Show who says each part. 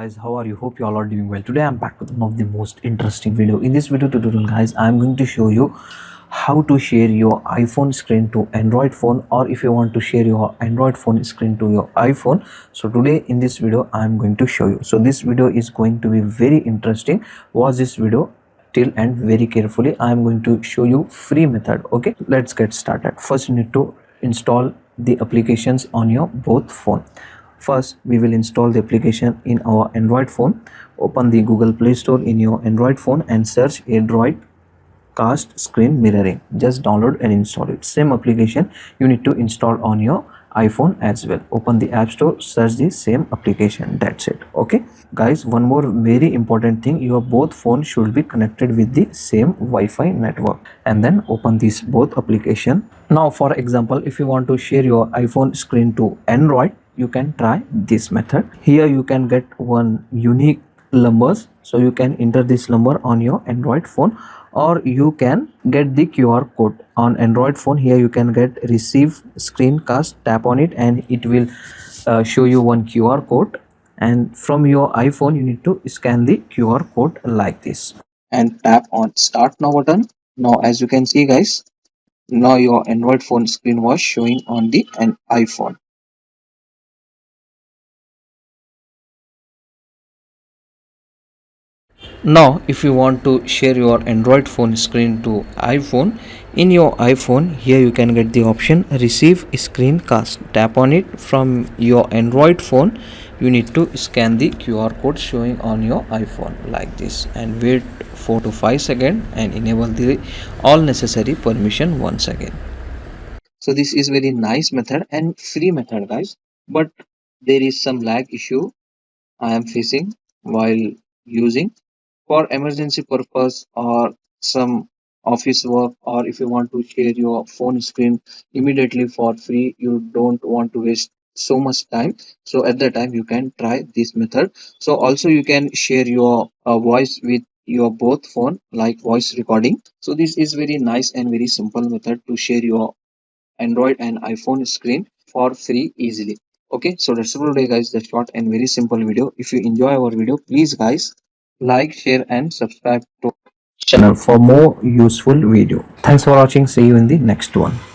Speaker 1: guys, how are you? Hope you all are doing well. Today I'm back with one of the most interesting video. In this video tutorial guys, I'm going to show you how to share your iPhone screen to Android phone, or if you want to share your Android phone screen to your iPhone. So today in this video I'm going to show you. So this video is going to be very interesting. Watch this video till and very carefully. I'm going to show you free method. Okay, let's get started. First you need to install the applications on your both phone. First, we will install the application in our Android phone. Open the Google Play Store in your Android phone and search Android Cast Screen Mirroring. Just download and install it. Same application you need to install on your iPhone as well. Open the App Store, search the same application. That's it. Okay, guys, one more very important thing: your both phones should be connected with the same Wi-Fi network. And then open this both application. Now, for example, if you want to share your iPhone screen to Android, you can try this method. Here you can get one unique numbers, so you can enter this number on your Android phone, or you can get the QR code on Android phone. Here you can get receive screencast, tap on it and it will show you one QR code, and from your iPhone you need to scan the QR code like this and tap on start now button. Now as you can see guys, now your Android phone screen was showing on the iPhone. Now if you want to share your Android phone screen to iPhone, in your iPhone here you can get the option receive screencast. Tap on it. From your Android phone you need to scan the QR code showing on your iPhone like this and wait 4 to 5 seconds and enable the all necessary permission once again. So this is very nice method and free method guys, but there is some lag issue I am facing while using. For emergency purpose or some office work, or if you want to share your phone screen immediately for free, you don't want to waste so much time, so at that time you can try this method. So also you can share your voice with your both phone like voice recording. So this is very nice and very simple method to share your Android and iPhone screen for free easily. Okay, so that's all today guys, the short and very simple video. If you enjoy our video, please guys like, share and subscribe to channel for more useful video. Thanks for watching. See you in the next one.